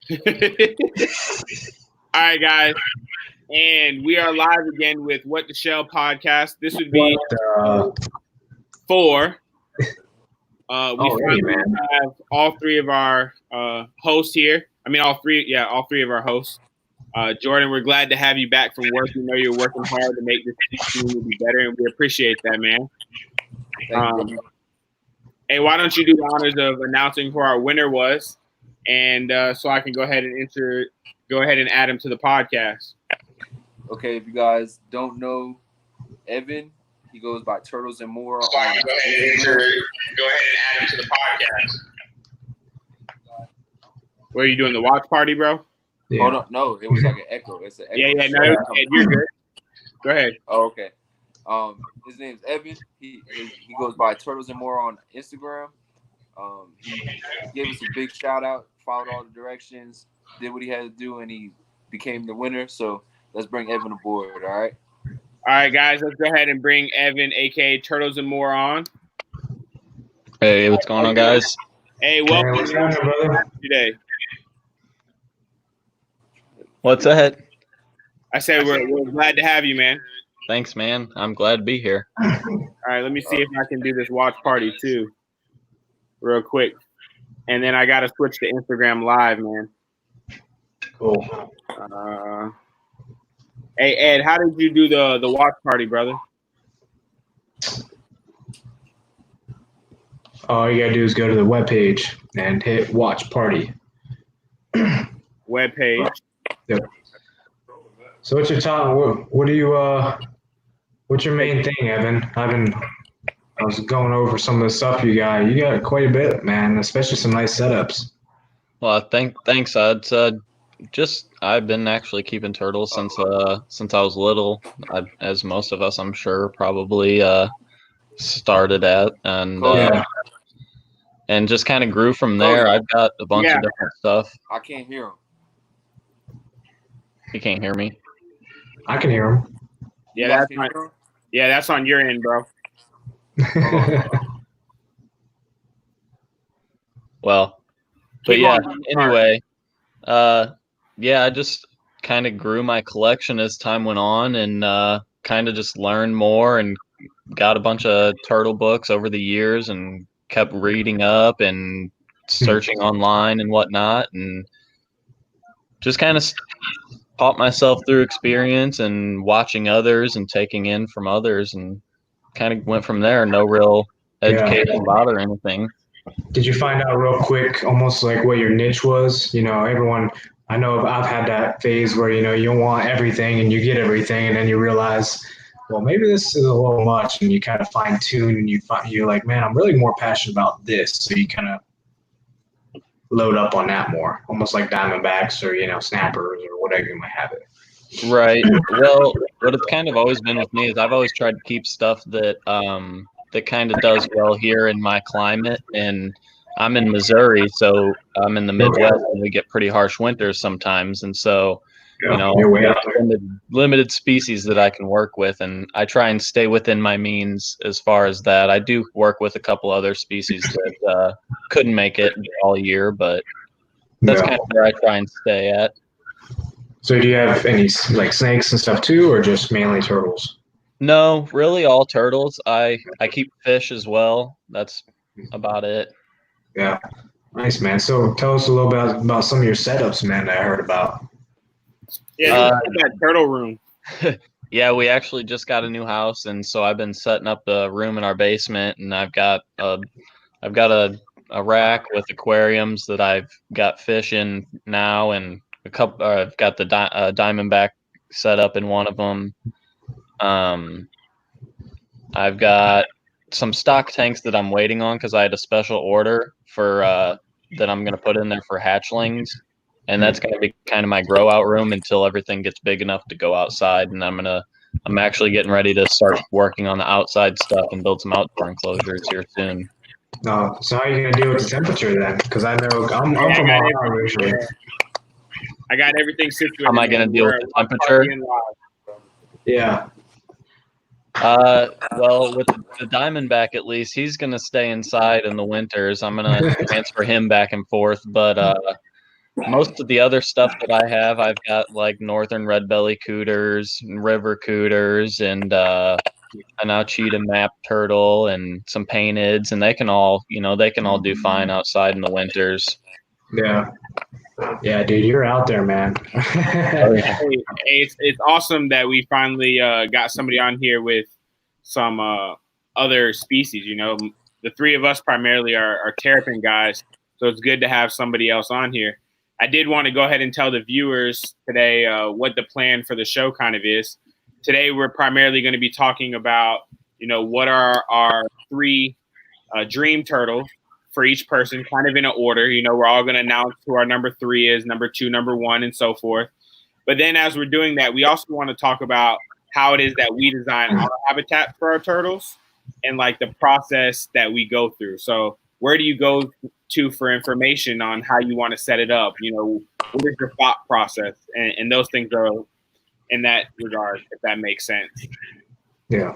All right, guys. And we are live again with What the Shell podcast. This would be 4. We finally have all 3 of our hosts here. I mean, all three of our hosts. Jordan, we're glad to have you back from work. We know you're working hard to make this community better, and we appreciate that, man. Hey, why don't you do the honors of announcing who our winner was, and so I can go ahead and add him to the podcast. Okay, if you guys don't know Evan, he goes by Turtles and More. So I can go ahead and add him to the podcast. What are you doing? The watch party, bro? Yeah. Oh no, it was like an echo. It's an echo. Yeah, no, you're good. Go ahead. Oh, okay. His name's Evan. He goes by Turtles and More on Instagram. He gave us a big shout out, followed all the directions, did what he had to do, and he became the winner. So let's bring Evan aboard. All right. All right, guys. Let's go ahead and bring Evan, aka Turtles and More, on. Hey, what's going on, guys? Hey, welcome today. What's that? I said we're glad to have you, man. Thanks, man. I'm glad to be here. All right, let me see if I can do this watch party too, real quick. And then I got to switch to Instagram Live, man. Cool. Hey, Ed, how did you do the watch party, brother? All you got to do is go to the webpage and hit watch party. Webpage. Yep. So what's your top? What do you? What's your main thing, Evan? I was going over some of the stuff you got. You got quite a bit, man. Especially some nice setups. Well, thanks, Ed. I've been actually keeping turtles since I was little. As most of us, I'm sure, probably started at, and just kind of grew from there. I've got a bunch of different stuff. I can't hear him. You can't hear me? I can hear him. Yeah, that's on your end, bro. Well, but yeah, anyway, I just kind of grew my collection as time went on and kind of just learned more and got a bunch of turtle books over the years and kept reading up and searching online and whatnot, and just kind of taught myself through experience and watching others and taking in from others, and kind of went from there. No real education about or anything. Did you find out real quick, almost like what your niche was? You know, I know I've had that phase where, you want everything and you get everything, and then you realize, well, maybe this is a little much, and you kind of fine tune, and you're like, man, I'm really more passionate about this. So you kind of load up on that more, almost like Diamondbacks or, Snappers or whatever you might have it. Right. Well, what it's kind of always been with me is I've always tried to keep stuff that kind of does well here in my climate, and I'm in Missouri, so I'm in the Midwest, and we get pretty harsh winters sometimes, and so limited species that I can work with, and I try and stay within my means as far as that. I do work with a couple other species that couldn't make it all year, but that's kind of where I try and stay at. So do you have any like snakes and stuff too, or just mainly turtles? No, really all turtles. I keep fish as well. That's about it. Yeah. Nice, man. So tell us a little bit about some of your setups, man, that I heard about. Yeah, that turtle room. Yeah, we actually just got a new house, and so I've been setting up a room in our basement, and I've got a rack with aquariums that I've got fish in now, and a couple. I've got the Diamondback set up in one of them. I've got some stock tanks that I'm waiting on because I had a special order for that I'm going to put in there for hatchlings. And that's going to be kind of my grow out room until everything gets big enough to go outside. And I'm actually getting ready to start working on the outside stuff and build some outdoor enclosures here soon. No, so how are you going to deal with the temperature then? Because I know I'm from Ohio originally. I got everything situated. How am I going to deal with the temperature? Yeah. Well, with the Diamondback, at least he's going to stay inside in the winters. I'm going to transfer him back and forth, but most of the other stuff that I have, I've got like northern red belly cooters, and river cooters, and an Ouachita map turtle, and some painteds, and they can all do fine outside in the winters. Yeah. Yeah, dude, you're out there, man. It's awesome that we finally got somebody on here with some other species. The three of us primarily are terrapin guys, so it's good to have somebody else on here. I did want to go ahead and tell the viewers today what the plan for the show kind of is. Today, we're primarily going to be talking about, what are our three dream turtles for each person, kind of in an order. We're all going to announce who our number 3 is, number 2, number 1, and so forth. But then as we're doing that, we also want to talk about how it is that we design our habitat for our turtles and like the process that we go through. So where do you go to for information on how you want to set it up? What is your thought process? And those things are in that regard, if that makes sense. Yeah.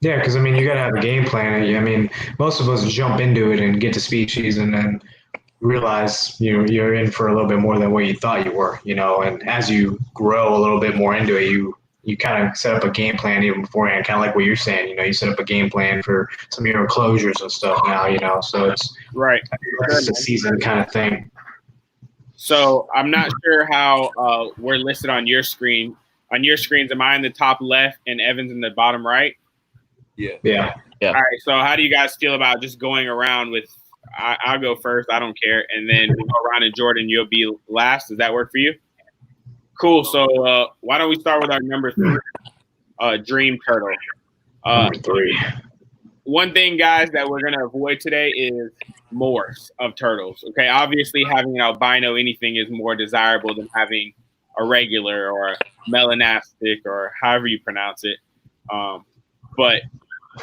Yeah, because, you got to have a game plan. Most of us jump into it and get to species and then realize you're in for a little bit more than what you thought you were, and as you grow a little bit more into it, you kind of set up a game plan even beforehand, kind of like what you're saying. You set up a game plan for some of your enclosures and stuff now, so it's right. It's a season kind of thing. So I'm not sure how we're listed on your screen. On your screens, am I in the top left and Evan's in the bottom right? Yeah. All right. So how do you guys feel about just going around with? I'll go first. I don't care, and then we'll go around, and Jordan, you'll be last. Does that work for you? Cool. So why don't we start with our number 3, dream turtle? Number 3. One thing, guys, that we're gonna avoid today is morphs of turtles. Okay, obviously having an albino anything is more desirable than having a regular or a melanastic or however you pronounce it. But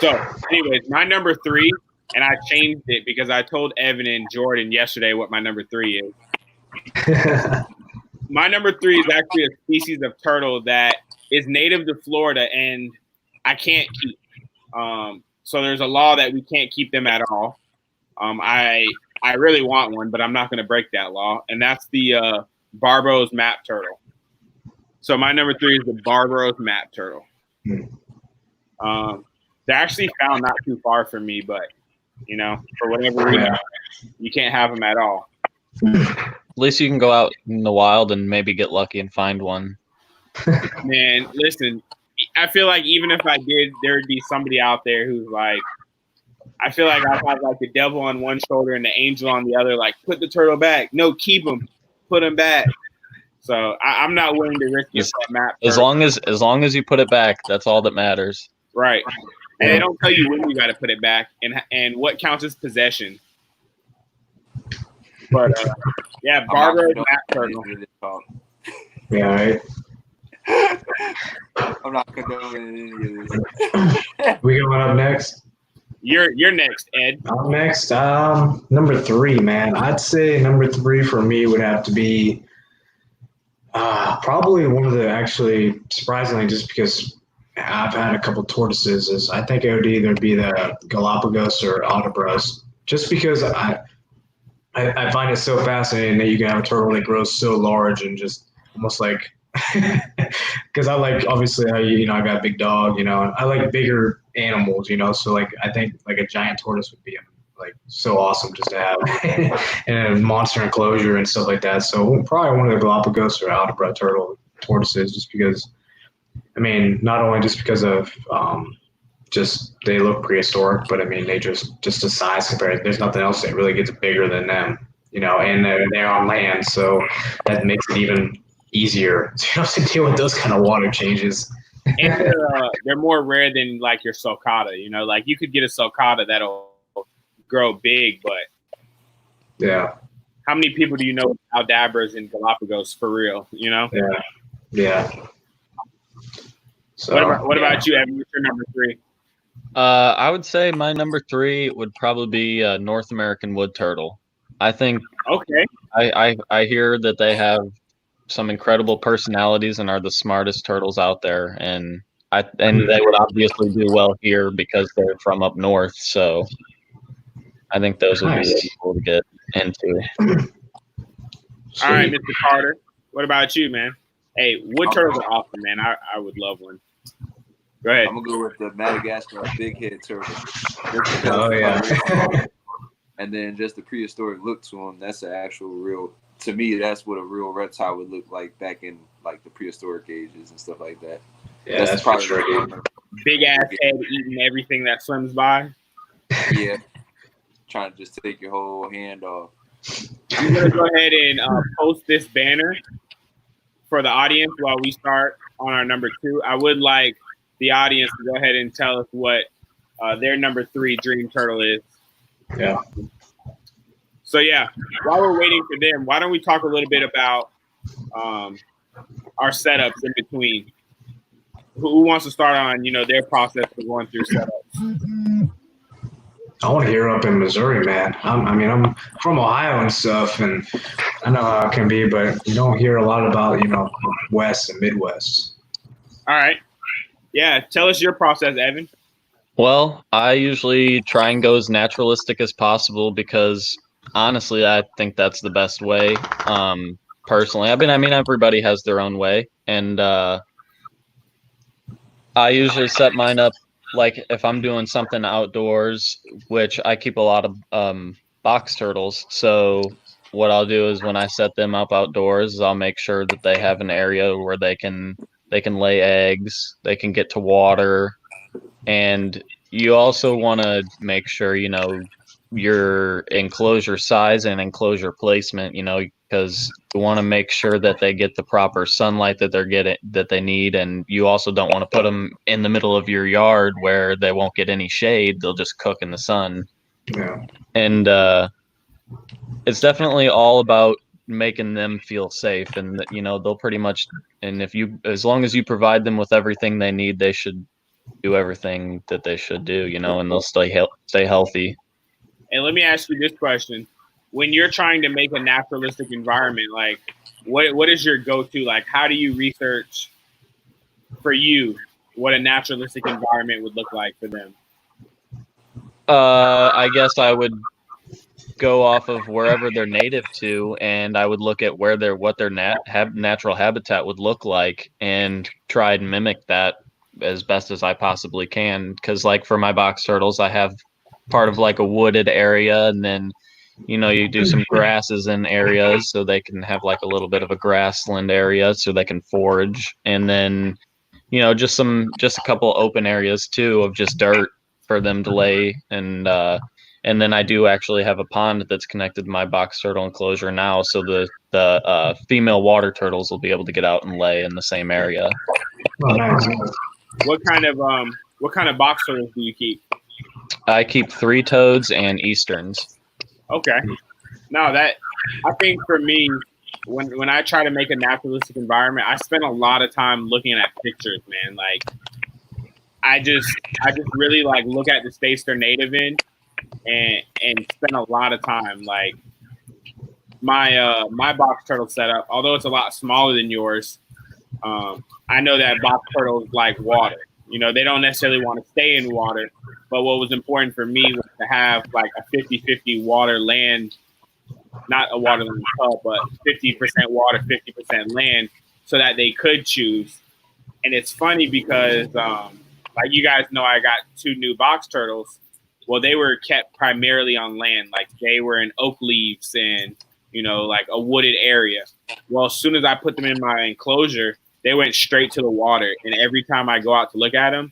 so, anyways, my number 3, and I changed it because I told Evan and Jordan yesterday what my number 3 is. My number 3 is actually a species of turtle that is native to Florida, and I can't keep. So there's a law that we can't keep them at all. I really want one, but I'm not going to break that law, and that's the Barbaros map turtle. So my number 3 is the Barbaros map turtle. They're actually found not too far from me, but for whatever reason, you can't have them at all. At least you can go out in the wild and maybe get lucky and find one. Man, listen, I feel like even if I did, there would be somebody out there who's like, I feel like I have like the devil on one shoulder and the angel on the other, like, put the turtle back. No, keep him. Put him back. So I'm not willing to risk this map. As long as you put it back, that's all that matters. Right. And they don't tell you when you got to put it back and what counts as possession. But yeah, Barbaros map turtle. Yeah, right. I'm not condoning any of this. We going up next? You're next, Ed. I'm next. Number 3, man. I'd say number 3 for me would have to be probably one of the, actually, surprisingly, just because I've had a couple tortoises, is I think it would either be the Galapagos or Audubras, just because I find it so fascinating that you can have a turtle that grows so large and just almost like, because I like, obviously, I got a big dog, and I like bigger animals, so like I think like a giant tortoise would be like so awesome just to have and a monster enclosure and stuff like that. So probably one of the Galapagos or Aldebra tortoises, just because, not only just because of just they look prehistoric, but they just the size compared. There's nothing else that really gets bigger than them, and they're on land, so that makes it even easier to deal with those kind of water changes. And they're more rare than like your sulcata. Like you could get a sulcata that'll grow big, but yeah, how many people do you know with Aldabras in Galapagos for real? Yeah. So what about you, Evan? What's your number 3? I would say my number 3 would probably be North American wood turtle. I think. Okay. I hear that they have some incredible personalities and are the smartest turtles out there, and they would obviously do well here because they're from up north. So I think those would be really cool to get into. All right, Mr. Carter. What about you, man? Hey, wood turtles are awesome, man. I would love one. Go ahead. I'm gonna go with the Madagascar big head turtle. Oh yeah. And then just the prehistoric look to them. That's an actual real. To me, that's what a real reptile would look like back in like the prehistoric ages and stuff like that. Yeah, that's probably sure. Big ass head eating everything that swims by. Yeah, trying to just take your whole hand off. I'm gonna go ahead and post this banner for the audience while we start on our number 2. I would like the audience to go ahead and tell us what their number 3 dream turtle is. Yeah. So yeah, while we're waiting for them, why don't we talk a little bit about our setups in between? Who wants to start on their process for going through setups? I want to hear up in Missouri, man. I'm from Ohio and stuff, and I know how it can be, but you don't hear a lot about West and Midwest. All right, yeah. Tell us your process, Evan. Well, I usually try and go as naturalistic as possible because honestly, I think that's the best way. Personally, I mean, everybody has their own way, and I usually set mine up like if I'm doing something outdoors, which I keep a lot of box turtles. So what I'll do is when I set them up outdoors, I'll make sure that they have an area where they can lay eggs, they can get to water, and you also want to make sure your enclosure size and enclosure placement, because you want to make sure that they get the proper sunlight that they need, and you also don't want to put them in the middle of your yard where they won't get any shade. They'll just cook in the sun. Yeah. And it's definitely all about making them feel safe, and they'll pretty much, and as long as you provide them with everything they need, they should do everything that they should do, and they'll stay healthy. And let me ask you this question. When you're trying to make a naturalistic environment, like what is your go-to? Like, how do you research for you what a naturalistic environment would look like for them? I guess I would go off of wherever they're native to, and I would look at what their natural habitat would look like and try and mimic that as best as I possibly can. Because like for my box turtles, I have part of like a wooded area, and then you do some grasses in areas so they can have like a little bit of a grassland area so they can forage, and then just a couple open areas too of just dirt for them to lay, and then I do actually have a pond that's connected to my box turtle enclosure now, so the female water turtles will be able to get out and lay in the same area. Oh, nice. What kind of box turtles do you keep? I keep 3-toads and Easterns. Okay. No, I think for me, when I try to make a naturalistic environment, I spend a lot of time looking at pictures, man. Like, I just really like look at the states they're native in, and spend a lot of time. Like my box turtle setup, although it's a lot smaller than yours, I know that box turtles like water. They don't necessarily want to stay in water, but what was important for me was to have like a 50-50 water land, not a water land tub, but 50% water, 50% land, so that they could choose. And it's funny because, like you guys know, I got 2 new box turtles. Well, they were kept primarily on land. Like they were in oak leaves and, like a wooded area. Well, as soon as I put them in my enclosure, they went straight to the water. And every time I go out to look at them,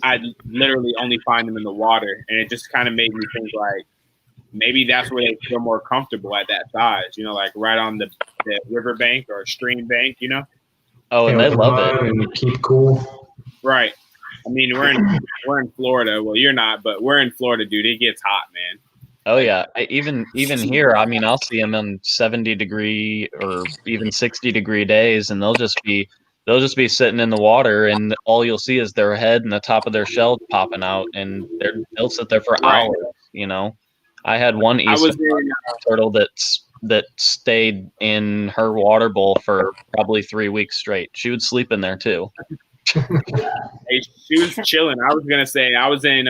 I literally only find them in the water. And it just kind of made me think like, maybe that's where they feel more comfortable at that size, like right on the river bank or stream bank, Oh, and they love it. And keep cool. Right. I mean, we're in Florida. Well, you're not, but we're in Florida, dude. It gets hot, man. Oh yeah, even here, I mean, I'll see them on 70-degree or even 60-degree days, and they'll just be sitting in the water, and all you'll see is their head and the top of their shell popping out, and they'll sit there for hours. I had one Eastern turtle that stayed in her water bowl for probably 3 weeks straight. She would sleep in there too. Hey, she was chilling. I was gonna say I was in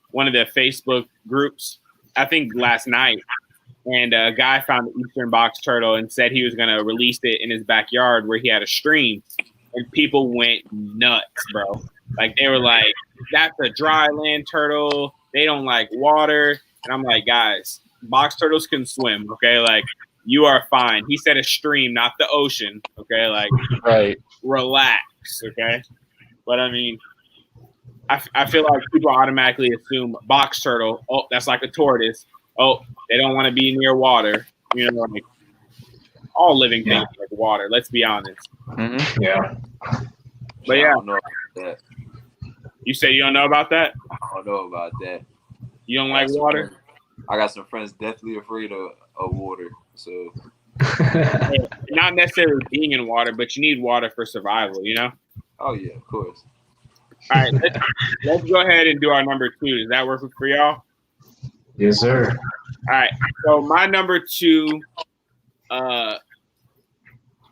one of the Facebook groups, I think last night, and a guy found the eastern box turtle and said he was going to release it in his backyard where he had a stream, and people went nuts, bro. Like, they were like, that's a dry land turtle. They don't like water. And I'm like, guys, box turtles can swim, okay? Like, you are fine. He said a stream, not the ocean, okay? Like, right. Relax, okay? But, I mean, I feel like people automatically assume box turtle, oh, that's like a tortoise. Oh, they don't want to be near water. You know, like, all living things like water, let's be honest. Mm-hmm. Yeah. But, yeah. I don't know about that. You say you don't know about that? I don't know about that. You don't like water? I got some friends definitely afraid of water. So not necessarily being in water, but you need water for survival, you know? Oh yeah, of course. All right, let's go ahead and do our number 2. Does that work for y'all? Yes, sir. All right. So my number 2, they're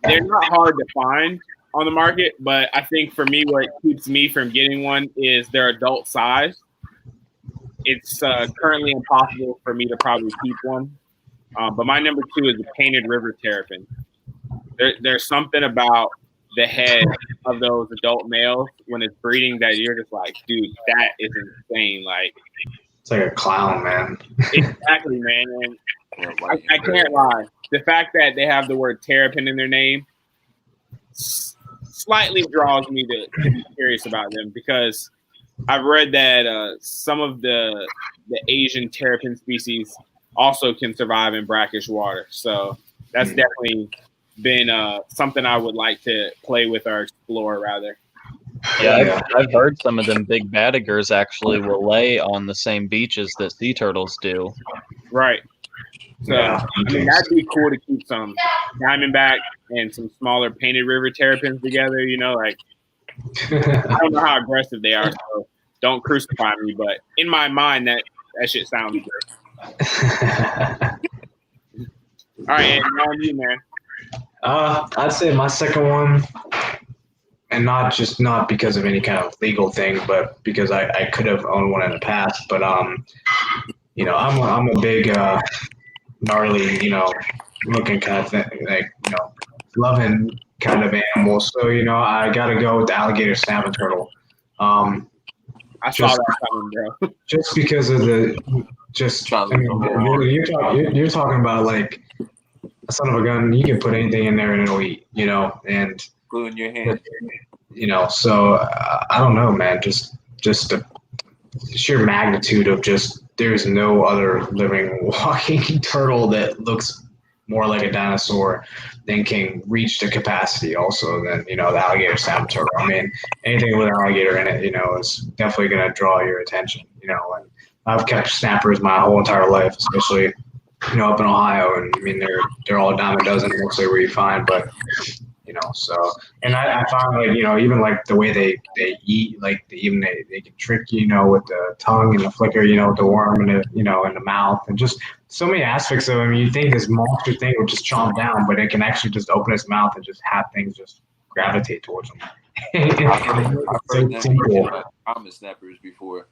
not hard to find on the market, but I think for me, what keeps me from getting one is their adult size. It's currently impossible for me to probably keep one. But my number 2 is the painted river terrapin. There's something about the head of those adult males when it's breeding that you're just like, dude, that is insane. Like, it's like a clown, man. Exactly, man. And I can't lie. The fact that they have the word terrapin in their name slightly draws me to be curious about them, because I've read that some of the Asian terrapin species also can survive in brackish water. So that's definitely been something I would like to play with or explore, rather. Yeah, I've heard some of them big badigers actually will lay on the same beaches that sea turtles do. Right. So, I mean, that'd be cool to keep some diamondback and some smaller painted river terrapins together, you know, like, I don't know how aggressive they are, so don't crucify me, but in my mind, that shit sounds good. All right, and on you, man. I'd say my second one, and not because of any kind of legal thing, but because I could have owned one in the past. But you know, I'm a big gnarly, you know, looking kind of thing, like, you know, loving kind of animal. So, you know, I got to go with the alligator snapping turtle. I saw that coming, bro. Just because of I mean, you're talking about like a son of a gun. You can put anything in there and it'll eat, you know, and glue in your hand. You know, so I don't know, man. Just the sheer magnitude of there's no other living walking turtle that looks more like a dinosaur than can reach the capacity also than, you know, the alligator snapping turtle. I mean, anything with an alligator in it, you know, is definitely going to draw your attention, you know. And I've kept snappers my whole entire life, especially, you know, up in Ohio. And I mean, they're all a dime a dozen mostly where you find, but you know, so, and I found, like, you know, even like the way they eat, like they can trick you, you know, with the tongue and the flicker, you know, with the worm and the, you know, in the mouth, and just so many aspects of them. You think this monster thing would just chomp down, but it can actually just open its mouth and just have things just gravitate towards them. I've heard them eating common snappers before.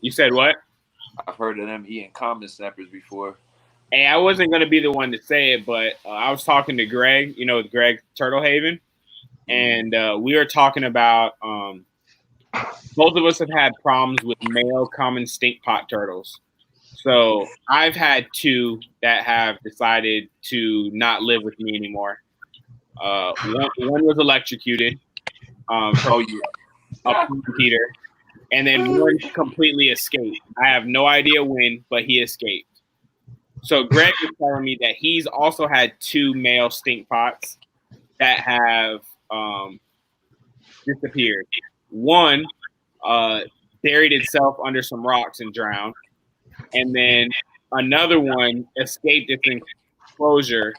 You said what? I've heard of them eating common snappers before. Hey, I wasn't going to be the one to say it, but I was talking to Greg, you know, Greg Turtlehaven, and we were talking about both of us have had problems with male common stink pot turtles. So I've had 2 that have decided to not live with me anymore. One was electrocuted from a heater, and then one completely escaped. I have no idea when, but he escaped. So Greg was telling me that he's also had 2 male stink pots that have disappeared. One buried itself under some rocks and drowned. And then another one escaped its enclosure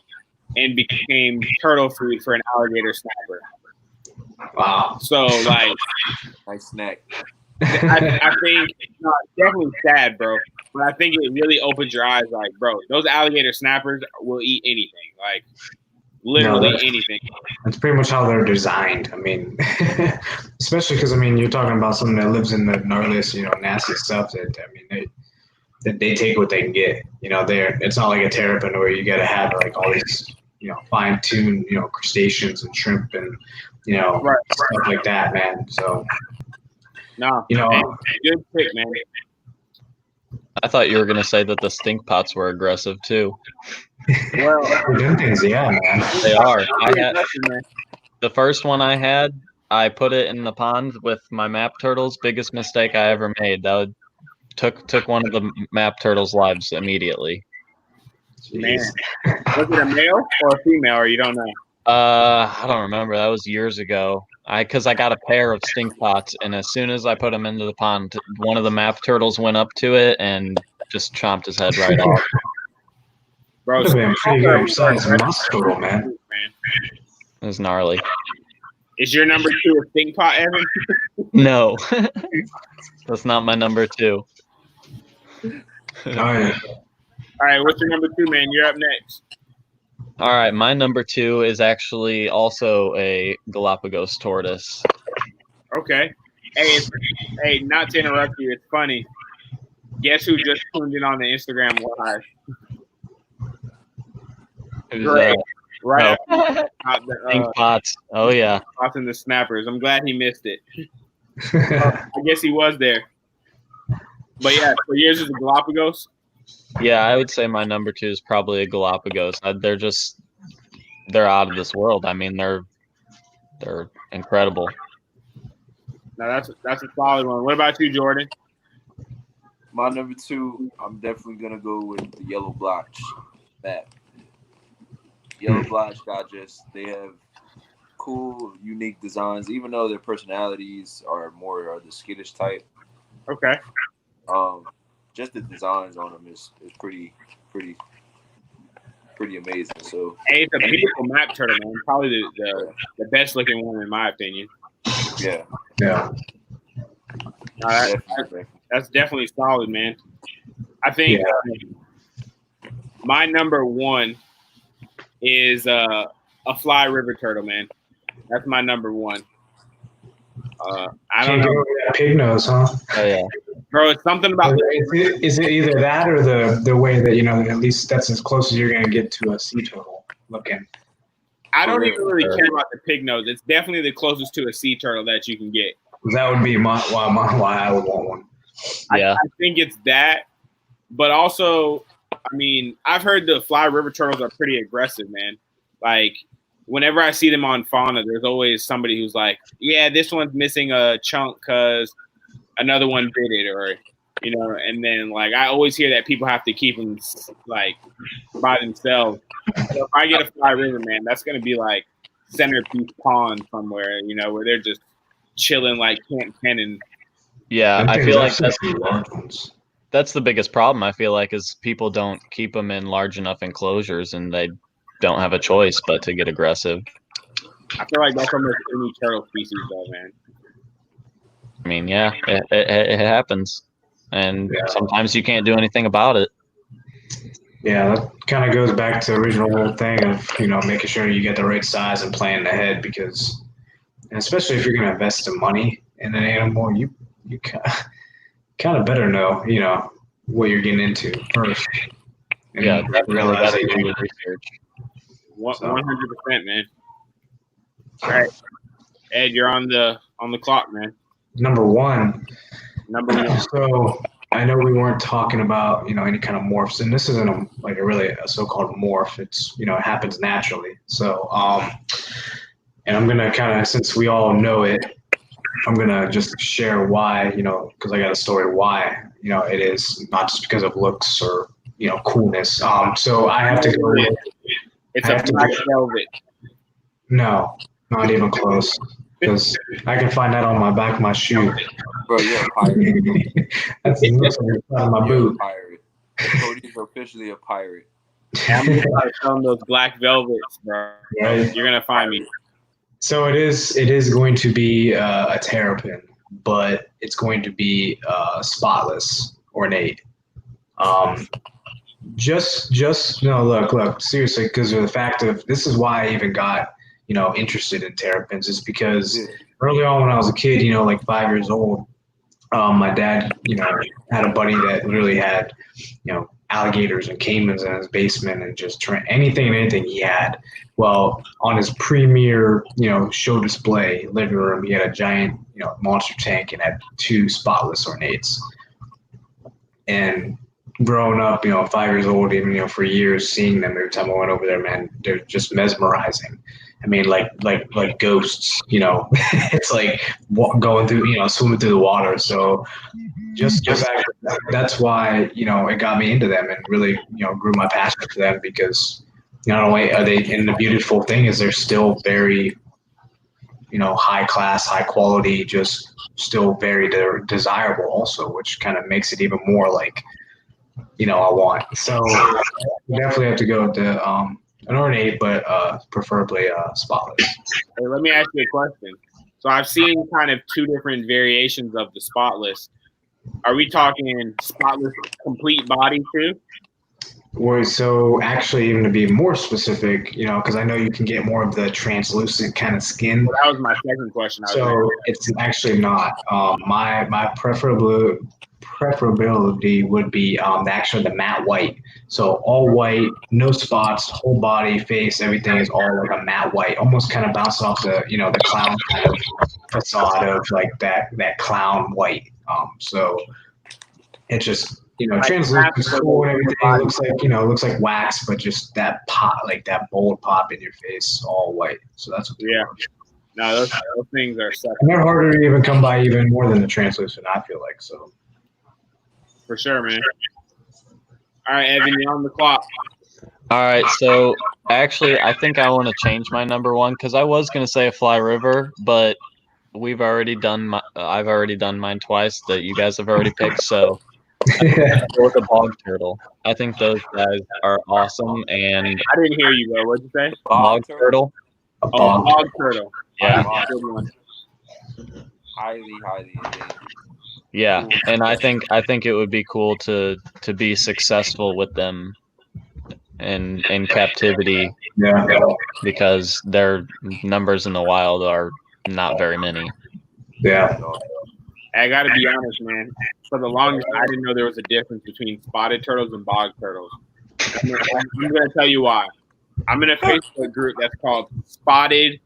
and became turtle food for an alligator snapper. Wow. So, like, nice snack. I think definitely sad, bro. But I think it really opens your eyes, like, bro, those alligator snappers will eat anything, like literally anything. That's pretty much how they're designed. I mean, especially because, I mean, you're talking about something that lives in the gnarliest, you know, nasty stuff. That, I mean, they take what they can get. It's not like a terrapin where you got to have like all these fine-tuned crustaceans and shrimp and stuff like that, man. So no, good pick, man. I thought you were gonna say that the stink pots were aggressive too. Well, them things, yeah, man. They are. The first one I had, I put it in the pond with my map turtles. Biggest mistake I ever made. That took one of the map turtles' lives immediately. Man, was it a male or a female, or you don't know? I don't remember. That was years ago. Because I got a pair of stink pots, and as soon as I put them into the pond, one of the map turtles went up to it and just chomped his head right off. Bro, it's a pretty good size muscle, man. It was gnarly. Is your number 2 a stink pot, Evan? No, that's not my number 2. All right. All right, what's your number 2, man? You're up next. All right, my number 2 is actually also a Galapagos tortoise. Okay. Hey, not to interrupt you, it's funny. Guess who just tuned in on the Instagram live? Who's Great. Right. Stink pots. Oh yeah. Pots and the snappers. I'm glad he missed it. I guess he was there. But yeah, so yours is a Galapagos. Yeah, I would say my number 2 is probably a Galapagos. They're out of this world. I mean, they're incredible. Now that's a solid one. What about you, Jordan? My number 2, I'm definitely gonna go with the yellow blotch. That yellow blotch Digest. They have cool, unique designs, even though their personalities are more of the skittish type. Okay. Just the designs on them is pretty amazing. So hey, it's a beautiful map turtle, man. Probably the best looking one in my opinion. Yeah. Yeah. That's definitely solid, man. I think my number 1 is a fly river turtle, man. That's my number 1. I don't know. Pig nose, huh? Oh yeah. Bro, it's something about. Is it either that or the way that at least that's as close as you're gonna get to a sea turtle looking? I don't even really care about the pig nose. It's definitely the closest to a sea turtle that you can get. That would be why I would want one. Yeah, I think it's that, but also, I mean, I've heard the fly river turtles are pretty aggressive, man. Like, whenever I see them on fauna, there's always somebody who's like, "Yeah, this one's missing a chunk because another one bit it," or and then like I always hear that people have to keep them like by themselves. So if I get a fly river, man, that's gonna be like Centerpiece Pond somewhere, where they're just chilling like Camp Cannon. Yeah, I feel like that's the biggest problem. I feel like is people don't keep them in large enough enclosures, and they don't have a choice but to get aggressive. I feel like that's almost any turtle species, though, man. I mean, yeah, it happens, and sometimes you can't do anything about it. Yeah, that kind of goes back to the original whole thing of making sure you get the right size and plan ahead, because, and especially if you're going to invest some money in an animal, you kind of better know what you're getting into first. And yeah, realize that you research. 100%, man. All right, Ed, you're on the clock, man. Number 1. Number 1. So I know we weren't talking about any kind of morphs, and this isn't a so-called morph. It's it happens naturally. So and I'm gonna kind of, since we all know it, I'm gonna just share why because I got a story why it is not just because of looks or coolness. So I have to go with. It's a black velvet. No, not even close. Because I can find that on my back of my shoe. Bro, you're a pirate. That's on my boot. A pirate. Cody's officially a pirate. I'm gonna start selling those black velvets, bro. Right. You're gonna find me. So it is going to be a terrapin, but it's going to be spotless, ornate. Just no, look, seriously, because of the fact of this is why I even got interested in terrapins, is because early on when I was a kid, like 5 years old, My dad, had a buddy that literally had, alligators and caimans in his basement and just anything and anything he had. Well, on his premier, show display living room, he had a giant, monster tank and had 2 spotless ornates. And growing up, 5 years old, even, for years, seeing them every time I went over there, man, they're just mesmerizing. I mean, like ghosts, it's like going through, swimming through the water. So just that's why, it got me into them and really, grew my passion for them because not only are they, and the beautiful thing is they're still very, high class, high quality, just still very desirable also, which kind of makes it even more like, I want. So definitely have to go with an ornate, but preferably spotless. Hey, let me ask you a question. So I've seen kind of 2 different variations of the spotless. Are we talking spotless complete body too? So actually, even to be more specific, because I know you can get more of the translucent kind of skin. Well, that was my second question. So it's actually not. My preferability would be actually the matte white. So all white, no spots, whole body, face, everything is all like a matte white, almost kind of bounce off the the clown kind of facade of like that clown white. So it just translucent is cool and everything. It looks like wax, but just that pop, like that bold pop in your face, all white. So that's what. No, those things are separate. And they're harder to even come by even more than the translucent, I feel like. So for sure, man. All right, Evan, you're on the clock. All right, so actually, I think I want to change my number 1 because I was going to say a fly river, but I've already done mine twice that you guys have already picked, so with a bog turtle. I think those guys are awesome, and I didn't hear you, bro. What'd you say? Bog turtle. Bog turtle. Yeah. Highly. Yeah, and I think it would be cool to be successful with them in captivity. Yeah. Because their numbers in the wild are not very many. Yeah. I gotta be honest, man. For the longest, I didn't know there was a difference between spotted turtles and bog turtles. I'm gonna tell you why. I'm in a Facebook group that's called Spotted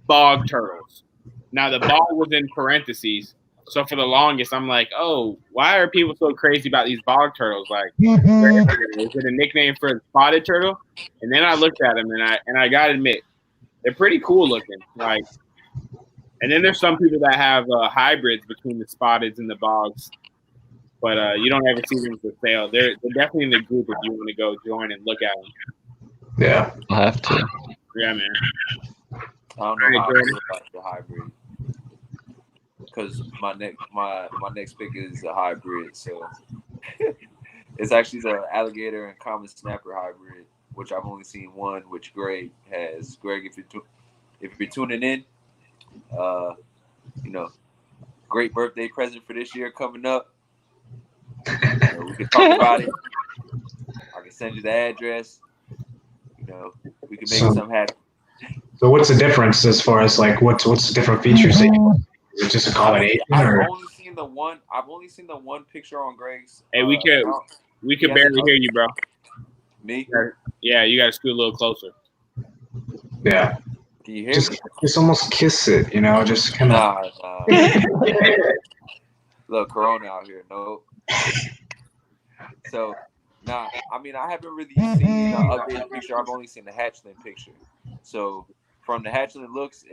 Bog Turtles. Now the bog was in parentheses, so for the longest, I'm like, oh, why are people so crazy about these bog turtles? Like, is it a nickname for a spotted turtle? And then I looked at them, and I gotta admit, they're pretty cool looking. Like, and then there's some people that have hybrids between the spotteds and the bogs, but you don't ever see them for sale. They're definitely in the group if you want to go join and look at them. Yeah, I'll have to. Yeah, man. I don't know how I feel about the hybrid because my next pick is a hybrid. So it's actually the alligator and common snapper hybrid, which I've only seen one, which Greg has. Greg, if you're tuning in, great birthday present for this year coming up. We can talk about it. I can send you the address. We can make something happen. So what's the difference as far as like what's the different features? Is it just a combination? I've only seen the one picture on Greg's. Hey, we could barely hear you, bro. Me? Yeah, you got to scoot a little closer. Yeah. Can you hear me? Just almost kiss it, just kind of. Look, Corona out here. No. So, I mean, I haven't really seen the updated picture. I've only seen the hatchling picture. So, from the hatchling it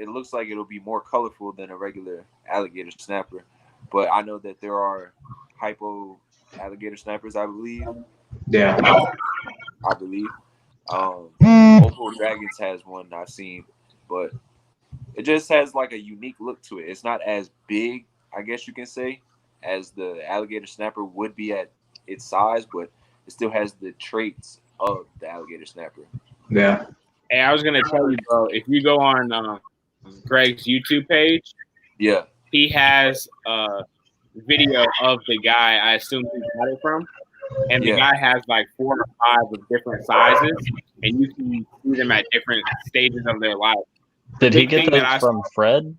looks like it'll be more colorful than a regular alligator snapper. But I know that there are hypo alligator snappers, I believe. Yeah. I believe. Opal Dragons has one I've seen, but it just has like a unique look to it. It's not as big, I guess you can say, as the alligator snapper would be at its size, but it still has the traits of the alligator snapper. Yeah. Hey, I was gonna tell you, bro. If you go on Greg's YouTube page, yeah, he has a video of the guy. I assume he got it from, and the guy has like 4 or 5 of different sizes, and you can see them at different stages of their life. Did he get those from Fred?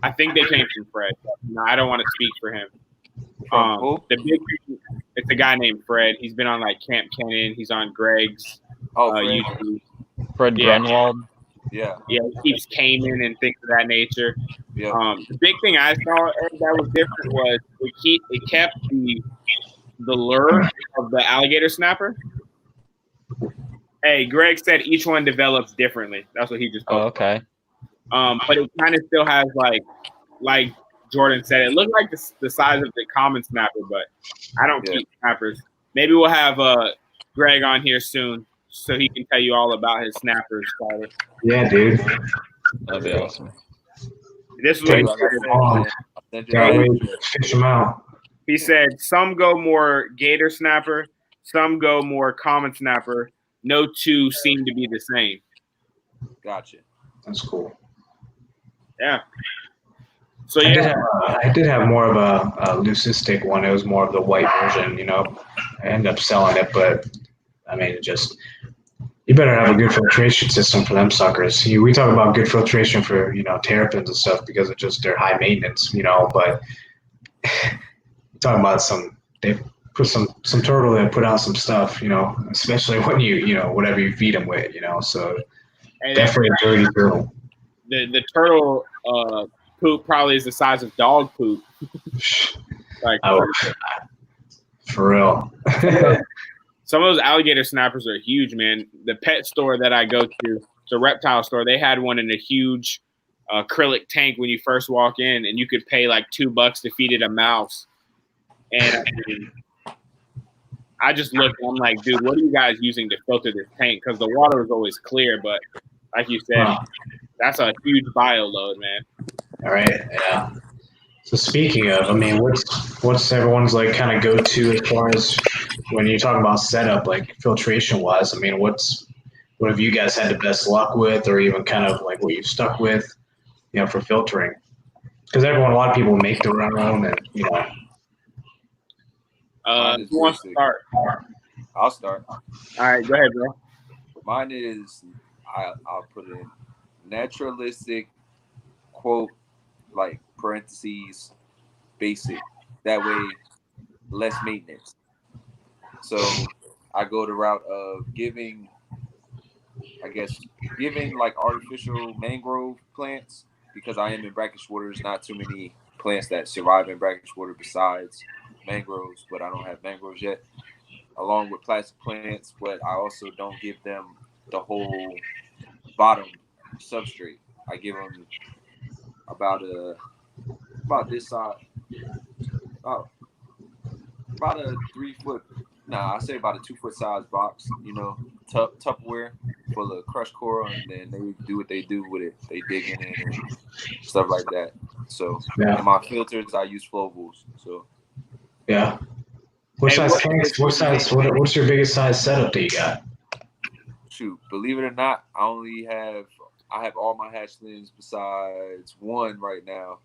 I think they came from Fred. No, I don't want to speak for him. The big, it's a guy named Fred. He's been on like Camp Cannon. He's on Greg's YouTube. Fred Grunwald. Yeah, he keeps Cayman and things of that nature. Yeah. The big thing I saw that was different was it kept the lure of the alligator snapper. Hey, Greg said each one develops differently. That's what he just posted. Oh, okay. But it kind of still has like Jordan said, it looked like the size of the common snapper, but I don't keep snappers. Maybe we'll have Greg on here soon so he can tell you all about his snappers, Tyler. Yeah, dude. That'd be awesome. This is what fish them out. He said some go more gator snapper, some go more common snapper. No two seem to be the same. Gotcha. That's cool. Yeah. So I did have more of a leucistic one. It was more of the white version, you know. I ended up selling it, but I mean, you better have a good filtration system for them suckers. We talk about good filtration for, you know, terrapins and stuff because of just their high maintenance, you know. But talking about they put some turtle that put out some stuff, you know, especially when you know, whatever you feed them with, you know. So definitely a dirty turtle. The turtle poop probably is the size of dog poop. For real. Some of those alligator snappers are huge, man. The pet store that I go to, the reptile store, they had one in a huge acrylic tank when you first walk in, and you could pay like $2 to feed it a mouse. And I just looked, I'm like, dude, what are you guys using to filter this tank? Because the water is always clear, but like you said, that's a huge bio load, man. All right, yeah. So speaking of, I mean, what's everyone's like kind of go-to as far as when you talk about setup, like filtration-wise? I mean, what have you guys had the best luck with, or even kind of like what you've stuck with, you know, for filtering? Because a lot of people make their own, and you know. Who wants to start? I'll start. All right, go ahead, bro. Mine is, I'll put it in naturalistic, quote, like parentheses, basic. That way, less maintenance. So I go the route of giving like artificial mangrove plants, because I am in brackish waters. Not too many plants that survive in brackish water besides mangroves, but I don't have mangroves yet. Along with plastic plants, but I also don't give them the whole bottom substrate. I give them about this size. Oh, about a 3 foot. I say about a 2 foot size box. You know, Tupperware full of crushed coral, and then they do what they do with it. They dig in it and stuff like that. So, in my filters, I use flowables. So, yeah. What size tanks? What's your biggest size setup that you got? Shoot, believe it or not, I have all my hatchlings besides one right now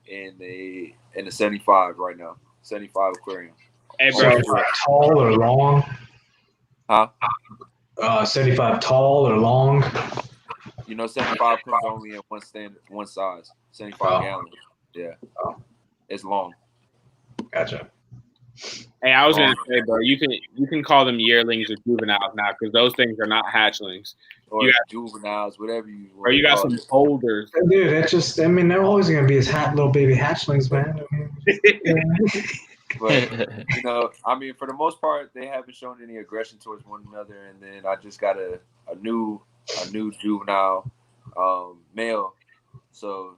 in the 75 right now. 75 aquarium. Hey, bro, tall or long? Huh? 75 tall or long? You know, 75 comes only in one size. 75 gallons. Yeah. It's long. Gotcha. Hey, I was gonna say, bro, you can call them yearlings or juveniles now, because those things are not hatchlings. Or you got juveniles, whatever you want. Or you got some boulders. Dude, that's just, I mean, they're always gonna be as little baby hatchlings, man. But you know, I mean, for the most part, they haven't shown any aggression towards one another. And then I just got a new juvenile male, so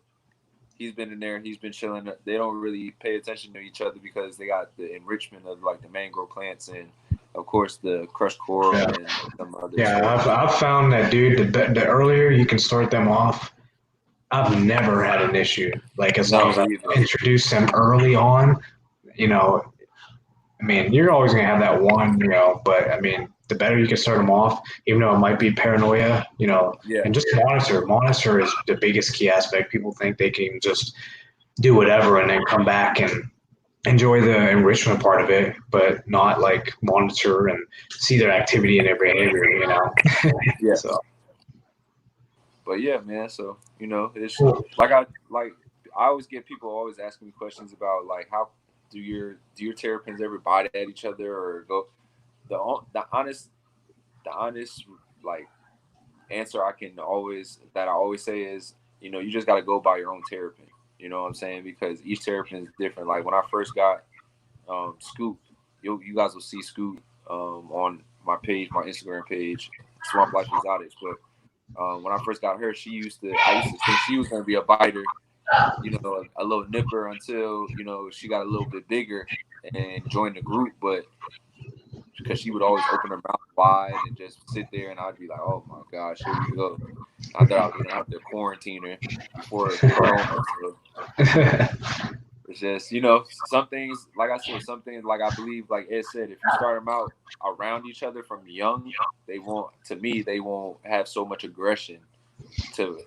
he's been in there. He's been chilling. They don't really pay attention to each other because they got the enrichment of like the mangrove plants and, of course, the crushed coral and some other. Yeah, I've found that, dude. The earlier you can start them off, I've never had an issue. Like as long as I introduce them early on, you know, I mean, you're always gonna have that one, you know. But I mean, the better you can start them off, even though it might be paranoia, you know, and just monitor. Monitor is the biggest key aspect. People think they can just do whatever and then come back and enjoy the enrichment part of it, but not like monitor and see their activity and their behavior, you know? Yeah. So. But yeah, man. So, you know, it's like I always get people always asking me questions about like how do your terrapins ever bite at each other or go. The honest like answer I always say is, you know, you just got to go by your own terrapin. You know what I'm saying? Because each terrapin is different. Like when I first got Scoop, you guys will see Scoop on my page, my Instagram page, Swamp Life Exotics. But when I first got her, I used to think she was gonna be a biter, you know, a little nipper until, you know, she got a little bit bigger and joined the group. But because she would always open her mouth wide and just sit there, and I'd be like, oh my gosh, here we go. I thought I was gonna have to quarantine her before Corona. So it's just, you know, some things, like I said, some things, like I believe, like Ed said, if you start them out around each other from young, they won't have so much aggression to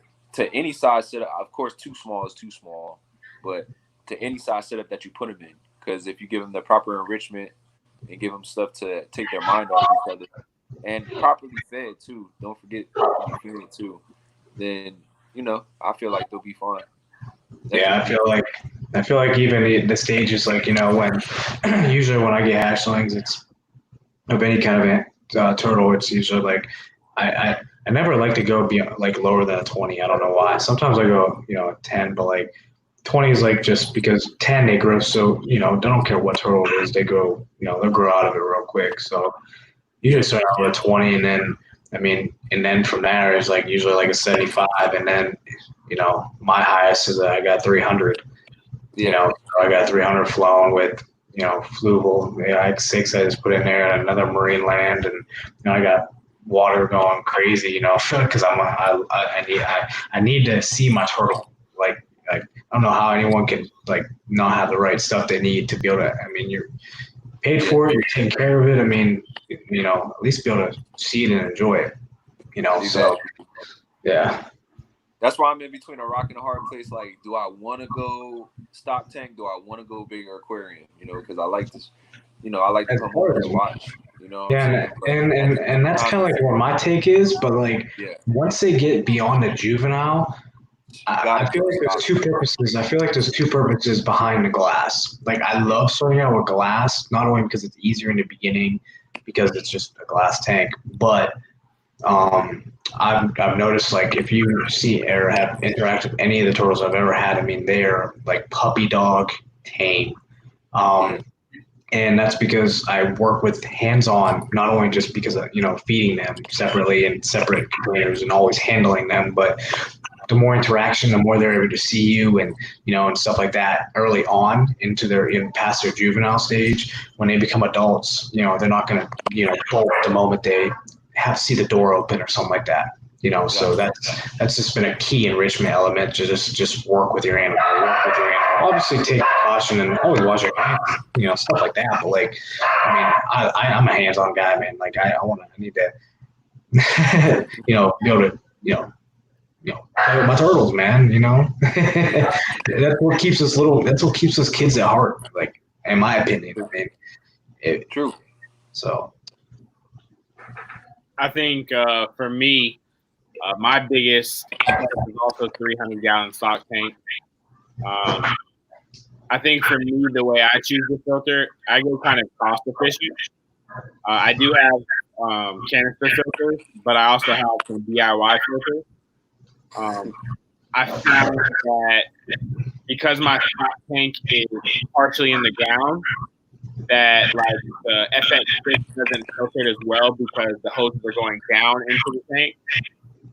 any size setup. Of course, too small is too small, but to any size setup that you put them in, because if you give them the proper enrichment and give them stuff to take their mind off each other, and properly fed too, don't forget properly fed too, then, you know, I feel like they'll be fine. Yeah, I feel like even the stages, like, you know, when usually when I get hatchlings, it's of any kind of turtle, it's usually like I never like to go beyond like lower than a 20. I don't know why. Sometimes I go, you know, 10, but like 20 is like just because 10 they grow so, you know, they don't care what turtle it is, they grow, you know, they'll grow out of it real quick. So usually start out with a 20, and then and then from there is like usually like a 75, and then, you know, my highest is I got 300. You know, so I got 300 flown with, you know, fluval. Yeah, I had 6 I just put in there, and another marine land, and, you know, I got water going crazy, you know, because I need to see my turtle. Like I don't know how anyone can like not have the right stuff they need to be able to. I mean, you're paid for it, you're taking care of it. I mean, you know, at least be able to see it and enjoy it. You know, exactly. So yeah. That's why I'm in between a rock and a hard place. Like, do I want to go stock tank? Do I want to go bigger aquarium? You know, because I like this. You know, I like to come over and watch. You know, what I'm saying? And that's kind of like what my take is. But like, once they get beyond the juvenile, I feel like there's two purposes. I feel like there's two purposes behind the glass. Like, I love starting out with glass, not only because it's easier in the beginning, because it's just a glass tank, but I've noticed, like, if you see or have interacted with any of the turtles I've ever had, I mean, they are like puppy dog tame. And that's because I work with hands-on, not only just because of, you know, feeding them separately in separate containers and always handling them, but the more interaction, the more they're able to see you, and, you know, and stuff like that early on into past their juvenile stage. When they become adults, you know, they're not going to, you know, bolt the moment they have to see the door open or something like that. You know, so that's just been a key enrichment element to just work with your animal. Obviously, take precaution and always wash your hands, you know, stuff like that. But like, I mean, I'm a hands-on guy, man. Like, I need to, you know, be able to, you know, play with my turtles, man. You know, that's what keeps us little. That's what keeps us kids at heart. Like, in my opinion, I mean, true. So, I think for me, my biggest is also 300-gallon stock tank. I think for me, the way I choose the filter, I go kind of cost efficient. I do have canister filters, but I also have some DIY filters. I found that because my stock tank is partially in the ground, that like the FX6 doesn't filter it as well because the hoses are going down into the tank.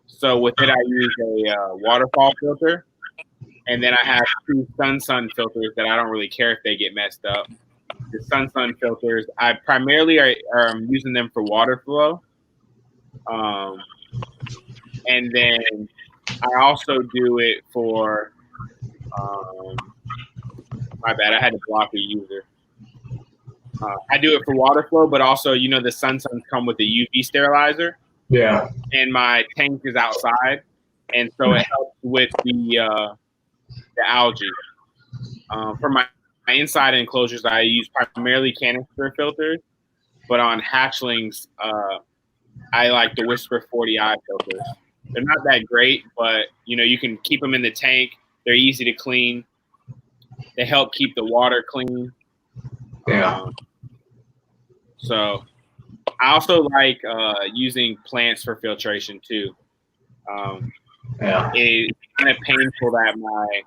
So with it, I use a waterfall filter, and then I have 2 Sun filters that I don't really care if they get messed up. The Sun filters, I primarily are using them for water flow, and then I also do it for. My bad, I had to block a user. I do it for water flow, but also, you know, the Suns come with a UV sterilizer. Yeah. And my tank is outside, and so it helps with the algae. For my inside enclosures, I use primarily canister filters, but on hatchlings, I like the Whisper 40i filters. They're not that great, but, you know, you can keep them in the tank. They're easy to clean. They help keep the water clean. Yeah. So I also like using plants for filtration too. Yeah. It's kind of painful that my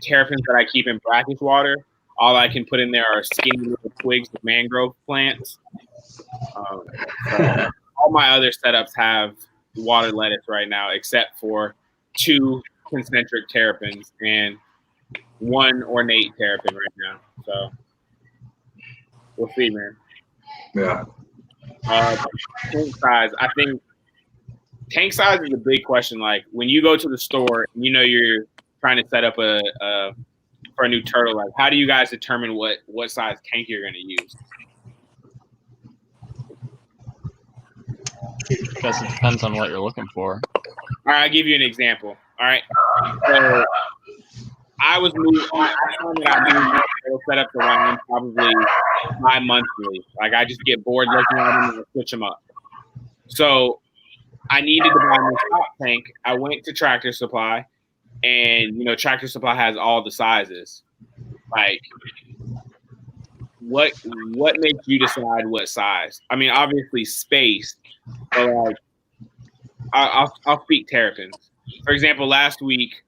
terrapins that I keep in brackish water, all I can put in there are skinny little twigs of mangrove plants. So all my other setups have water lettuce right now, except for 2 concentric terrapins and 1 ornate terrapin right now. So we'll see, man. Yeah. Tank size, I think tank size is a big question. Like when you go to the store, and you're trying to set up for a new turtle. Like, how do you guys determine what size tank you're going to use? I guess it depends on what you're looking for. All right, I'll give you an example. All right, so I was moved. I found that I moved turtle setup around probably bi-monthly. Like I just get bored looking at them and switch them up. So I needed to buy a new top tank. I went to Tractor Supply, and Tractor Supply has all the sizes. Like, what makes you decide what size? I mean, obviously space, but like, I'll speak terrapins. For example, last week,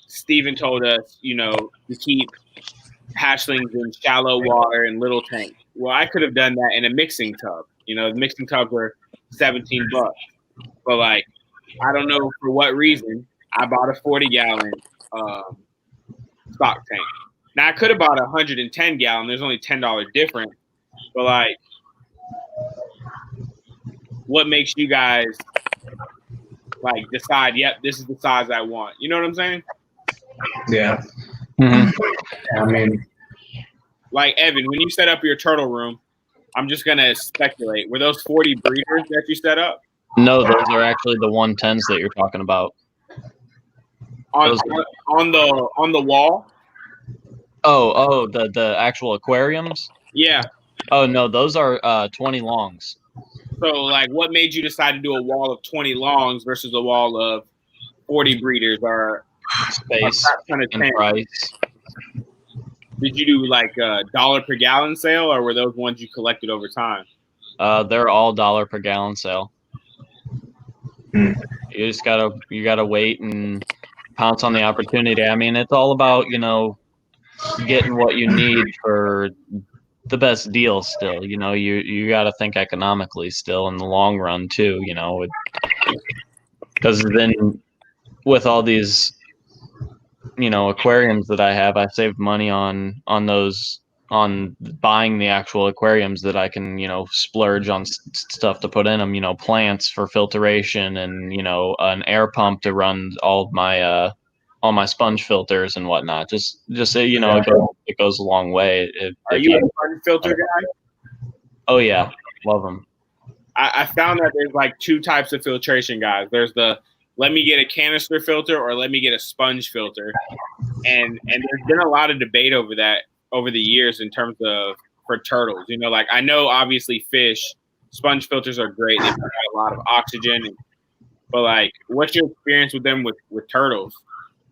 Steven told us, to keep hatchlings in shallow water and little tanks. Well, I could have done that in a mixing tub. The mixing tubs were $17. But like, I don't know for what reason, I bought a 40-gallon stock tank. Now I could have bought a 110-gallon. There's only $10 difference. But like, what makes you guys like decide? Yep, this is the size I want. You know what I'm saying? Yeah. Mm-hmm. I mean, like Evan, when you set up your turtle room, I'm just gonna speculate. Were those 40 breeders that you set up? No, those are actually the 110s that you're talking about. On the wall? Oh, the actual aquariums? Yeah. Oh no, those are 20 longs. So like, what made you decide to do a wall of 20 longs versus a wall of 40 breeders? Or space and price? Did you do like a $1 per gallon sale, or were those ones you collected over time? They're all $1 per gallon sale. You just gotta wait and pounce on the opportunity. I mean, it's all about getting what you need for the best deal. Still, you got to think economically still in the long run too. Because then with all these aquariums that I have, I saved money on those, on buying the actual aquariums that I can splurge on stuff to put in them, plants for filtration and an air pump to run all my sponge filters and whatnot. Just it goes a long way. Are you a sponge filter guy? Oh yeah, love them. I found that there's like 2 types of filtration guys. There's the let me get a canister filter or let me get a sponge filter, and there's been a lot of debate over that over the years in terms of for turtles. Like I know obviously fish sponge filters are great. They provide a lot of oxygen, but like, what's your experience with them with turtles?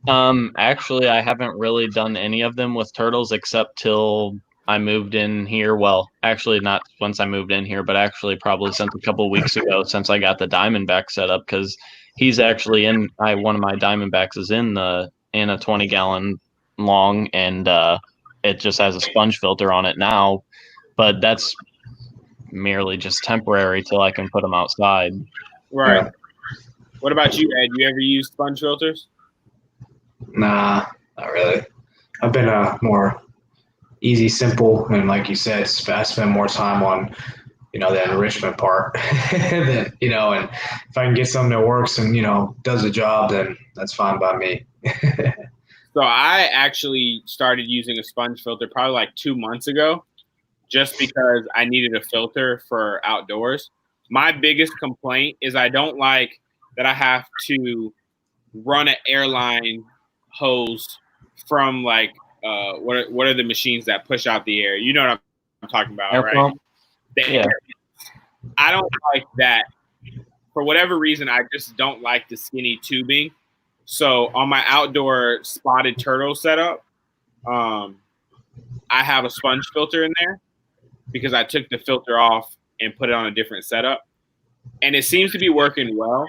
Actually, I haven't really done any of them with turtles except till I moved in here. Well, actually, not once I moved in here, but actually probably since a couple of weeks ago, since I got the Diamondback set up, because he's actually one of my Diamondbacks is in a 20-gallon long, and it just has a sponge filter on it now, but that's merely just temporary till I can put them outside. Right. What about you, Ed? You ever use sponge filters? Nah, not really. I've been more easy, simple, and like you said, I spend more time on, the enrichment part. And if I can get something that works and does the job, then that's fine by me. So I actually started using a sponge filter probably like 2 months ago, just because I needed a filter for outdoors. My biggest complaint is I don't like that I have to run an airline hose from like what are the machines that push out the air? You know what I'm talking about, air right? Pump? Yeah. I don't like that. For whatever reason, I just don't like the skinny tubing. So on my outdoor spotted turtle setup, I have a sponge filter in there because I took the filter off and put it on a different setup, and it seems to be working well.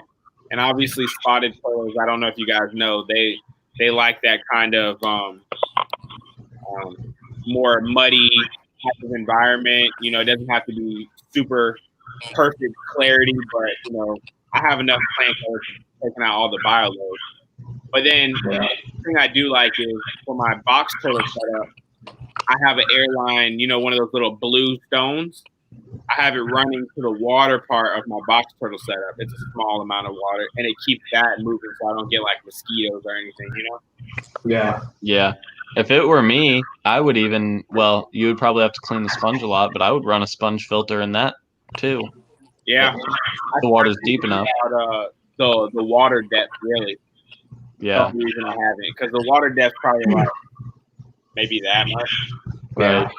And obviously, spotted turtles, I don't know if you guys know, they like that kind of more muddy type of environment. You know, it doesn't have to be super perfect clarity, but I have enough plant colors taking out all the bio loads. But then the thing I do like is for my box turtle setup, I have an airline, one of those little blue stones. I have it running to the water part of my box turtle setup. It's a small amount of water, and it keeps that moving so I don't get like mosquitoes or anything, Yeah. Yeah. If it were me, I would you would probably have to clean the sponge a lot, but I would run a sponge filter in that too. Yeah. The water's deep enough. About, the water depth, really. Yeah. The reason I haven't, because the water depth probably like maybe that much. Right.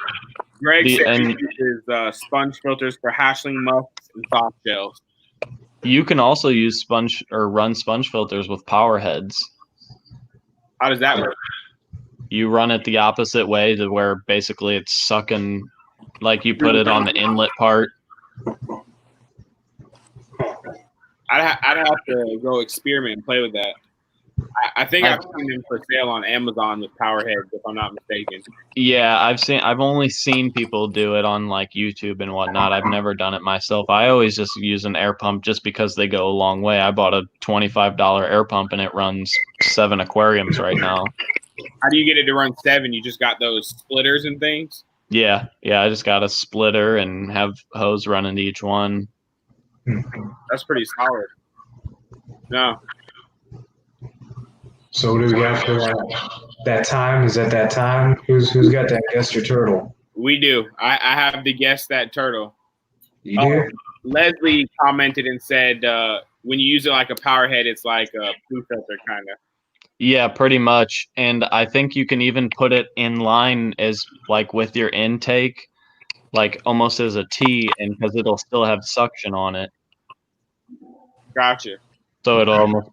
Greg said he uses sponge filters for hatchling musks and soft shells. You can also use run sponge filters with power heads. How does that work? You run it the opposite way to where basically it's sucking, like you put it on the inlet part. I'd have to go experiment and play with that. I think I've seen them for sale on Amazon with power heads, if I'm not mistaken. Yeah, I've only seen people do it on like YouTube and whatnot. I've never done it myself. I always just use an air pump just because they go a long way. I bought a $25 air pump and it runs 7 aquariums right now. How do you get it to run 7? You just got those splitters and things? Yeah. I just got a splitter and have hose running to each one. That's pretty solid. No. So what do we got for that time? Is that time? Who's got that guess your turtle? We do. I have to guess that turtle. You do? Leslie commented and said when you use it like a power head, it's like a blue filter kind of. Yeah, pretty much. And I think you can even put it in line as like with your intake, like almost as a T, and because it'll still have suction on it. Gotcha. So it'll almost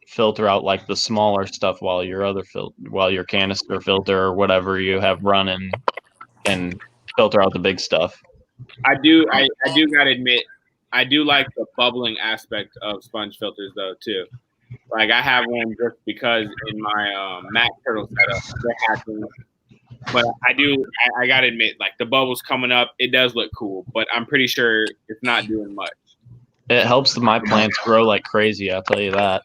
filter out like the smaller stuff while your canister filter or whatever you have running can filter out the big stuff. I do gotta admit, I do like the bubbling aspect of sponge filters though too. Like I have one just because in my Mac Turtle setup they're hatching. But I gotta admit, like the bubbles coming up, it does look cool, but I'm pretty sure it's not doing much. It helps my plants grow like crazy, I'll tell you that.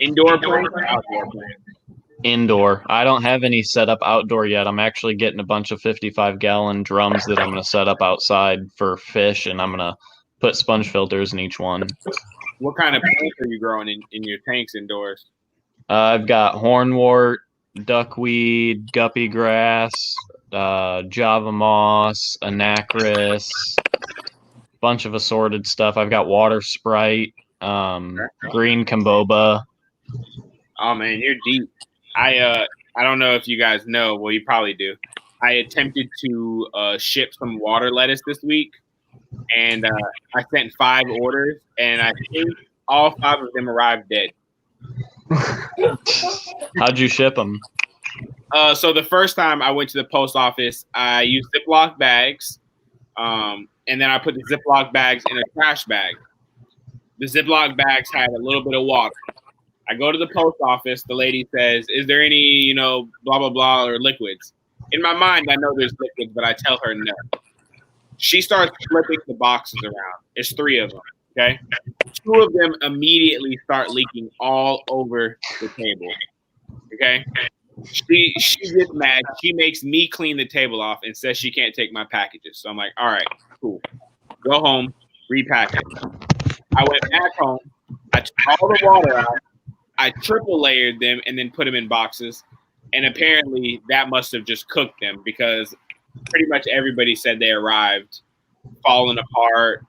Indoor plants or outdoor plants? Indoor. I don't have any set up outdoor yet. I'm actually getting a bunch of 55-gallon drums that I'm going to set up outside for fish, and I'm going to put sponge filters in each one. What kind of plants are you growing in your tanks indoors? I've got hornwort, duckweed, guppy grass, Java moss, anacris, bunch of assorted stuff. I've got water sprite, green camboba. Oh man, you're deep. I don't know if you guys know. Well, you probably do. I attempted to ship some water lettuce this week, and I sent 5 orders, and I think all 5 of them arrived dead. How'd you ship them? So the first time I went to the post office, I used Ziploc bags, and then I put the Ziploc bags in a trash bag. The Ziploc bags had a little bit of water. I go to the post office. The lady says, "Is there any, blah, blah, blah, or liquids?" In my mind, I know there's liquids, but I tell her no. She starts flipping the boxes around. It's 3 of them, okay? 2 of them immediately start leaking all over the table, okay? She gets mad. She makes me clean the table off and says she can't take my packages. So I'm like, all right, cool. Go home, repack it. I went back home. I took all the water out. I triple layered them and then put them in boxes. And apparently that must have just cooked them because pretty much everybody said they arrived falling apart,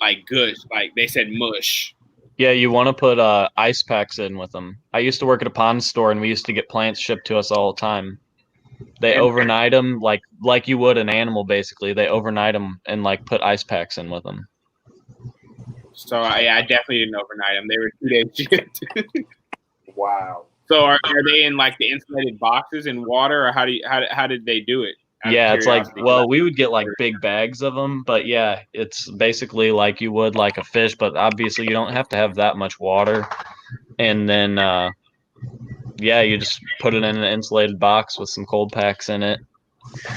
like gush, like they said mush. Yeah, you want to put ice packs in with them. I used to work at a pond store, and we used to get plants shipped to us all the time. They overnight them like you would an animal, basically. They overnight them and like put ice packs in with them. So I definitely didn't overnight them. They were 2 days shipped. Wow. So are they in like the insulated boxes in water, or how did they do it? Yeah, it's like, well, we would get like big bags of them, but yeah, it's basically like you would like a fish, but obviously you don't have to have that much water. And then, yeah, you just put it in an insulated box with some cold packs in it,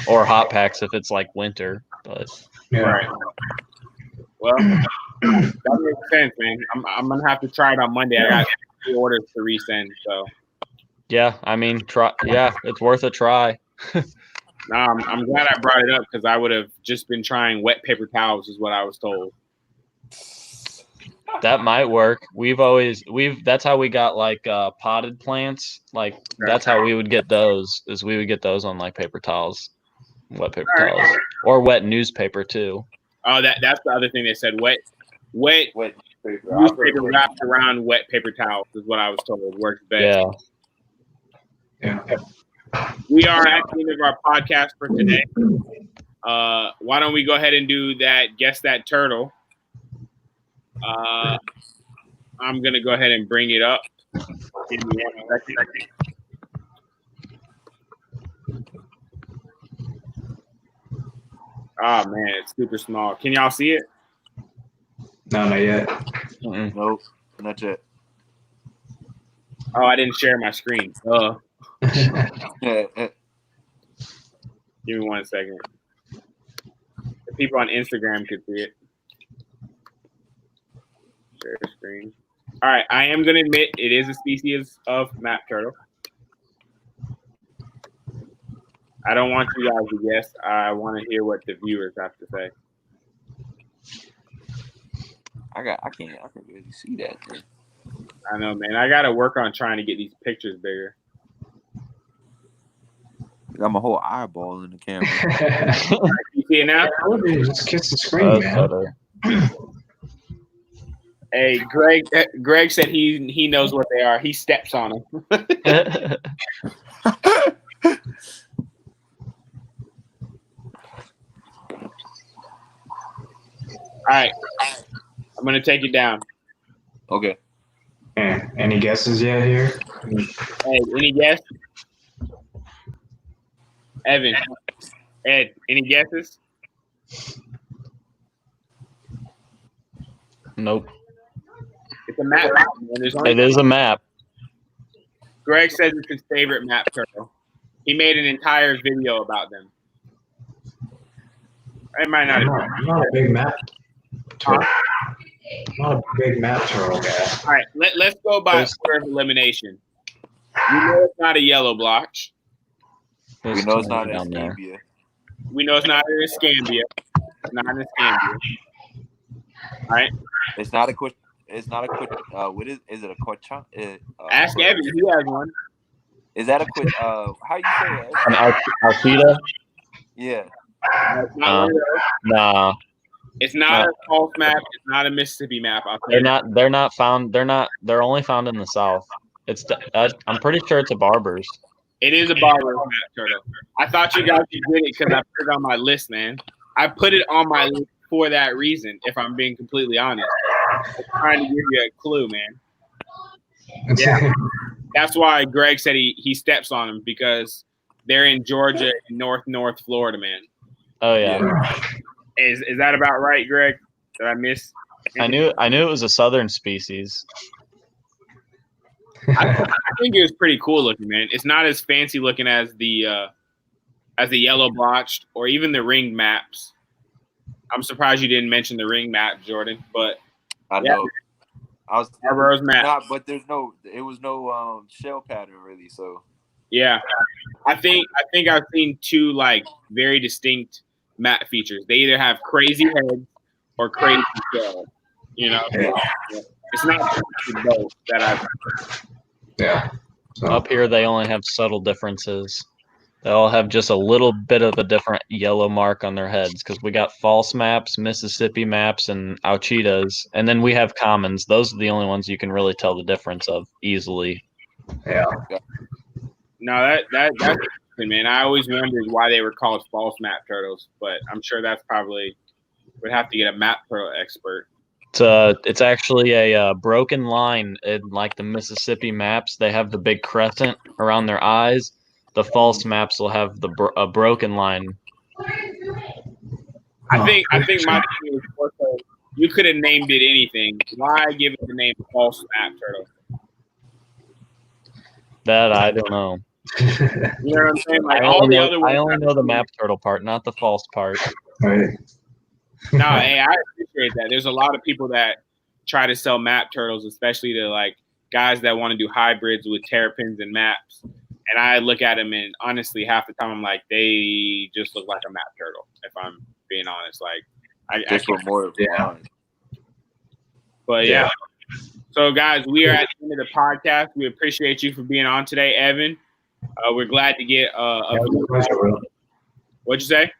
or hot packs if it's like winter. But right. Well, that makes sense, man. I'm gonna have to try it on Monday. I got 2 orders to resend, so. Yeah, I mean, try. Yeah, it's worth a try. No, I'm glad I brought it up because I would have just been trying wet paper towels, is what I was told. That might work. That's how we got like potted plants. Like that's how we would get those. Is we would get those on like paper towels, wet paper towels, or wet newspaper too. Oh, that's the other thing they said. Wet paper. Newspaper wrapped around wet paper towels is what I was told works best. Yeah. We are at the end of our podcast for today. Why don't we go ahead and do that? Guess that turtle. I'm gonna go ahead and bring it up. Give me 1 second. Oh man, it's super small. Can y'all see it? No, not yet. Nope, not yet. Oh, I didn't share my screen. Give me 1 second. The people on Instagram could see it. Share screen. All right, I am going to admit it is a species of map turtle. I don't want you guys to guess. I want to hear what the viewers have to say. I can't really see that thing. I know, man. I got to work on trying to get these pictures bigger. Got my whole eyeball in the camera. You see it now? Just kiss the screen, man. Hey, Greg said he knows what they are. He steps on them. All right, I'm gonna take it down. Okay. Any guesses yet here? Hey, any guess? Evan, Ed, any guesses? Nope. It's a map. It is a map. Greg says it's his favorite map turtle. He made an entire video about them. It might not. I'm not a big map turtle. I'm not a big map turtle guy. All right, let's go by order of elimination. We know it's not a yellow blotch. We know it's not an Escambia. We know it's not an Escambia. It's not an Escambia. All right. It's not a quick. What is it? A quachon? Ask Evan. He has one. Is that a quick? How you say it? An Alcida? Yeah. It's not one of those. Nah. It's not a false map. It's not a Mississippi map. They're not found. They're only found in the South. I'm pretty sure it's a Barber's. It is a Barber's map turtle. I thought you guys did it because I put it on my list, man. I put it on my list for that reason, if I'm being completely honest. I'm trying to give you a clue, man. Yeah. That's why Greg said he steps on them, because they're in Georgia and North Florida, man. Oh yeah. Is that about right, Greg? Did I miss? I knew it was a southern species. I think it was pretty cool looking, man. It's not as fancy looking as the yellow blotched or even the ringed maps. I'm surprised you didn't mention the ring map, Jordan. But I know. I was Barbaro's map. But it was no shell pattern really. So yeah, I think I've seen two like very distinct map features. They either have crazy heads or crazy shell. You know, it's not both that I've. Yeah. So. Up here, they only have subtle differences. They all have just a little bit of a different yellow mark on their heads, because we got false maps, Mississippi maps, and Alchitas, and then we have commons. Those are the only ones you can really tell the difference of easily. Yeah. No, that's interesting, man. I always wondered why they were called false map turtles, but I'm sure that's probably would have to get a map turtle expert. It's actually a broken line in like the Mississippi maps. They have the big crescent around their eyes. The false maps will have a broken line. I think my thing was more so you could have named it anything. Why give it the name false map turtle? That I don't know. You know what I'm saying? Like I only know the map turtle part, not the false part. Right. No, hey, I appreciate that. There's a lot of people that try to sell map turtles, especially to like guys that want to do hybrids with terrapins and maps. And I look at them, and honestly, half the time I'm like, they just look like a map turtle. If I'm being honest, like I can't. More honest. But yeah. So guys, we are at the end of the podcast. We appreciate you for being on today, Evan. We're glad to get a pleasure, bro. What'd you say?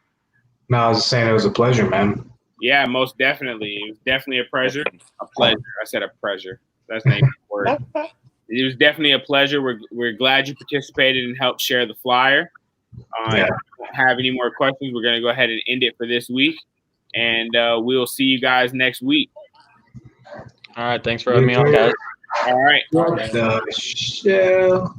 No, I was just saying it was a pleasure, man. Yeah, most definitely. It was definitely a pleasure. A pleasure. I said a pleasure. That's the name of the word. It was definitely a pleasure. We're glad you participated and helped share the flyer. If you don't have any more questions, we're going to go ahead and end it for this week. And we'll see you guys next week. All right. Thanks for having me on, guys. All right. What the shell?